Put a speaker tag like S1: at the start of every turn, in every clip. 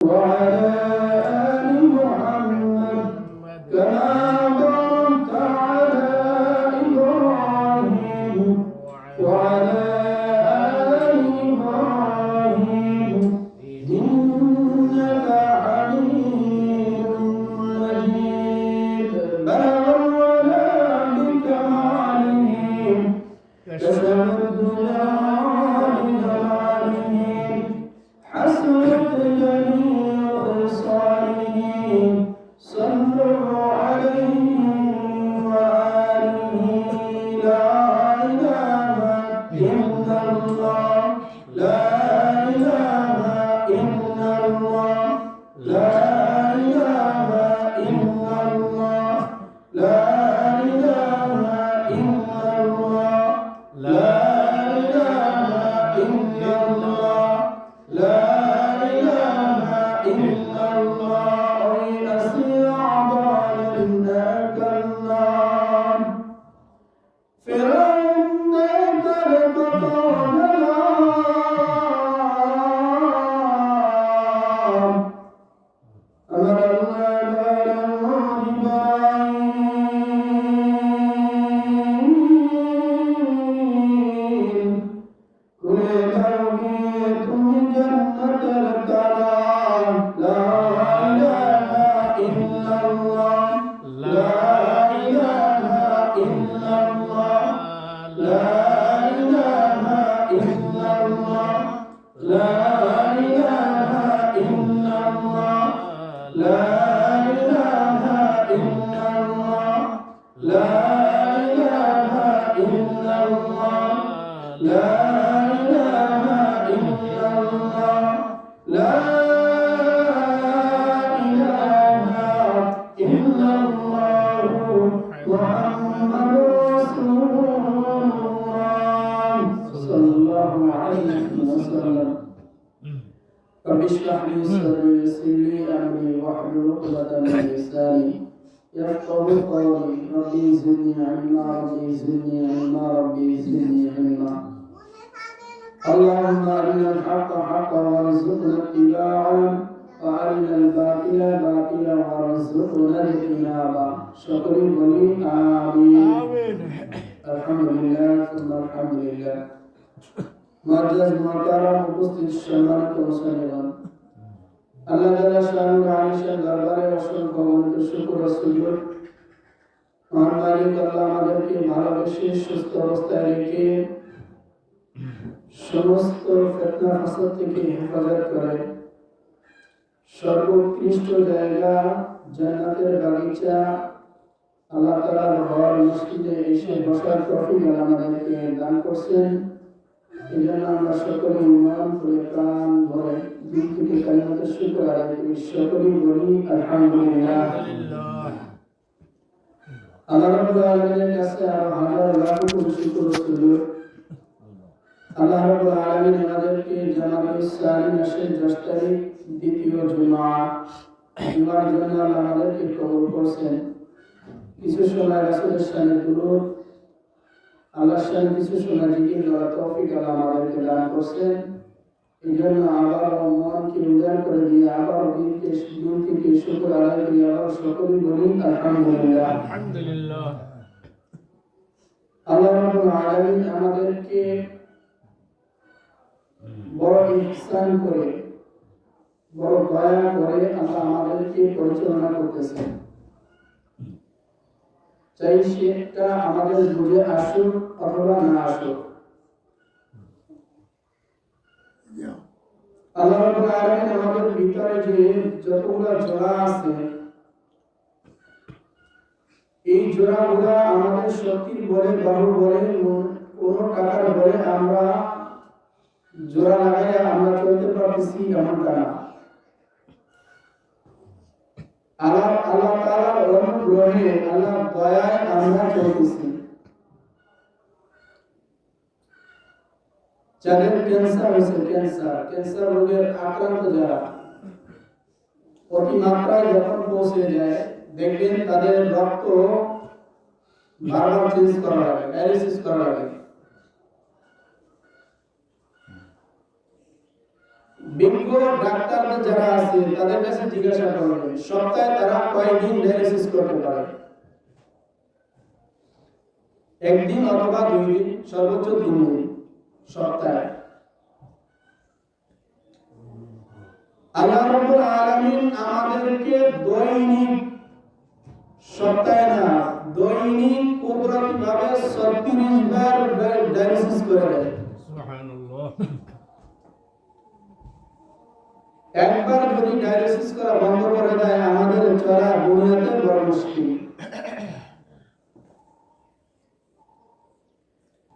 S1: وعلى آل محمد كما باركت على إبراهيم وعلى آل إبراهيم إنك حميد مجيد بلغ العلا بكمالهم كشف الدجى بجمالهم حسنت جميع خصالهم صلوا عليه وآله لا إله إلا الله لا إله إلا الله لا إله إلا الله لا إله إلا الله لا إله إلا الله لا إله إلا الله ويسيع ضالناك الله فرعون ترك قولنا أمر الله إبراهيم كل تربية جنة الكرام لا إله إلا الله لا إله إلا الله لا إله إلا الله لا إله إلا الله لا إله إلا الله لا إله إلا الله لا إله إلا الله لا إله إلا الله محمد رسول الله صلى الله عليه وسلم رب اشرح لي صدري ويسر لي أمري واحلل عقدة من لساني يفقهوا قولي ربي زدني علما ربي زدني علما ربي زدني علما اللهم أرنا الحق حقا وارزقنا اتباعه وأرنا الباطل باطلا وارزقنا اجتنابه شكري بلي آمين الحمد لله ثم الحمد لله معزز محترم উপস্থিত সম্মানিত মুসলিম আল্লাহ তাআলা শানুল আলিশান দরবারে অসংখ্য অগণিত শুকর ও সুজুদ মহান মালিক আল্লাহ আমাদেরকে ভালোবেসে সুস্থ অবস্থায় রেখে সমস্ত ফিতনা ফাসাদ থেকে হেফাজত করে সর্বোৎকৃষ্ট জায়গা জান্নাতের বাগিচা আল্লাহ তাআলার ঘর মসজিদে এসে বসার তৌফিক আমাদেরকে দান করছেন এজন্য আমরা সকলে ইমান করে প্রাণ ভরে দিল থেকে কালিমাতে শুকর আদায় করি সকলেই বলি আলহামদুলিল্লাহ আল্লাহ রাব্বুল আলামিনের কাছে আরো হাজার লাখ কোটি শুকর ও সুজুদ আল্লাহ রাব্বুল আলামিন আমাদেরকে জামাতুল ইসলামী মাসের 10 তারিখ দ্বিতীয় জুমার জন্য আল্লাহ আমাদেরকে কবুল করেছেন কিছু সময় রাসূলের শানে দুরূদ আল্লাহর শানে কিছু সময় জিকির করার তৌফিক আল্লাহ আমাদেরকে দান করেছেন এজন্য আবার মনকে উজাড় করে দিয়ে আবার দিনকে শুকর আদায় করি আবার সকলেই বলি আলহামদুলিল্লাহ আলহামদুলিল্লাহ আল্লাহ রাব্বুল আলামিন আমাদেরকে বড় ইহসান করে বড় দয়া করে আল্লাহ আমাদেরকে পরিচালনা করতেছেন চাই সেটা আমাদের বুঝে আসুক অথবা না আসুক আল্লাহ রাব্বুল আলামিন আমাদের ভিতরে যে যতগুলো জোড়া আছে এই জোড়াগুলো আমাদের শক্তির বলে বাহু বলে কোন টাকার বলে আমরা জোড়া লাগাইয়া আমরা চলতে পারতেছি এমনটা না আল্লাহ তাআলার অনুগ্রহে আল্লাহর দয়ায় আমরা চলতেছি যাদের ক্যান্সার হয়েছে ক্যান্সার রোগের আক্রান্ত যারা অতিমাত্রায় যখন পৌঁছে যায় দেখবেন তাদের রক্ত বারবার চেঞ্জ করা লাগে ডায়ালিসিস করা লাগে বিজ্ঞ ডাক্তারদের যারা আছে তাদের কাছে জিজ্ঞাসা করবেন সপ্তাহে তারা কয়দিন ডায়ালিসিস করতে পারে। একদিন অথবা 2 দিন, সর্বোচ্চ 3 দিন সপ্তাহে। আল্লাহ রাব্বুল আলামিন আমাদেরকে দৈনিক, সপ্তাহে না, দৈনিক কুদরতিভাবে 36 বার ডায়ালিসিস করে দেয়। সুবহানাল্লাহ। একবার যদি ডায়ালিসিস করা বন্ধ করে দেয় আমাদের চলা দুনিয়াতে বড় মুশকিল।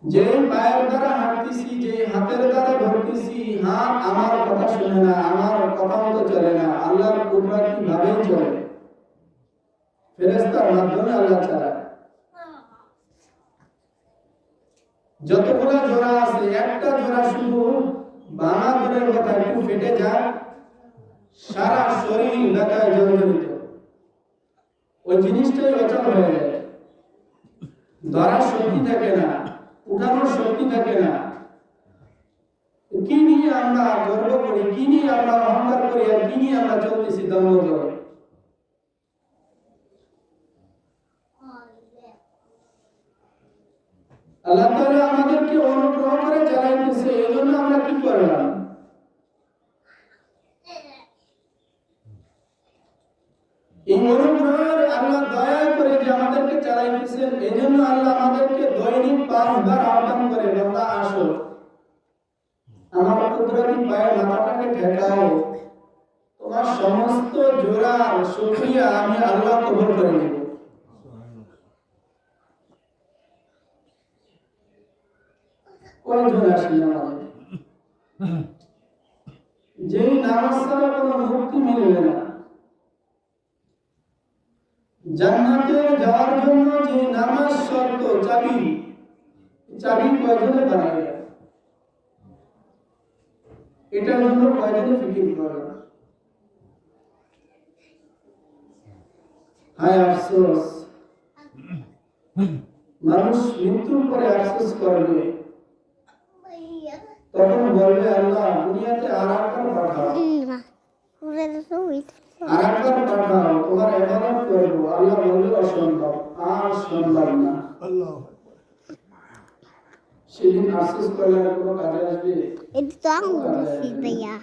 S1: যে পায়ের দ্বারা হাঁটতেছি, যে হাতের দ্বারা ধরতেছি, হাত আমার কথা শুনে না, আমার কথা মতো চলে না, আল্লাহর কুদরতি ভাবেই চলে। ফেরেশতার মাধ্যমে আল্লাহ চালায়। যতগুলো জোড়া আছে, একটা জোড়া শুধু বানা দূরের কথা একটু ফেটে যায়, সারা শরীর ব্যথায় জর্জরিত, ওই জিনিসটাই অচল হয়ে যায়। ধরার শক্তি থাকে না, উঠানোর শক্তি থাকে না। কি নিয়ে আমরা গর্ব করি, কি নিয়ে আমরা অহংকার করি, আর কি নিয়ে আমরা চলতেছি দম্ভ করে। আল্লাহ তাআলা আমাদেরকে অনুগ্রহ করে চালাইতেছে, এজন্য আমরা কি করলাম? এই অনুগ্রহের আল্লাহ দয়া করে যে আমাদেরকে চালাইতেছেন, এজন্য আল্লাহ আমাদেরকে দৈনিক 5 বার আহ্বান করে, বান্দা আসো, আমার কুদরতি পায়ে মাথাটাকে ঠেকাও, তোমার সমস্ত জোড়ার শুকরিয়া আমি আল্লাহ কবুল করে নেব। কয়জন আসেন আমাদের? যেই নামাজ ছাড়া কোনো মুক্তি মিলবে না, জান্নাতে যাওয়ার জন্য যে নামাজ শর্ত, চাবি, চাবি কয়জনে বানাবে? এটার জন্য কয়জনে ফিকির করে? হায় আফসোস, মানুষ মৃত্যুর পরে আফসোস করবে, তখন বলবে আল্লাহ দুনিয়াতে আরেকবার পাঠাও, আরেকবার পাঠাও, তোমার ইবাদত করব। আল্লাহ বলবে অসম্ভব, আর সম্ভব না। আল্লাহ সেদিন আফসোস করলে কোনো কাজে আসবে? এটা তো আমি বলছি ভাইয়া।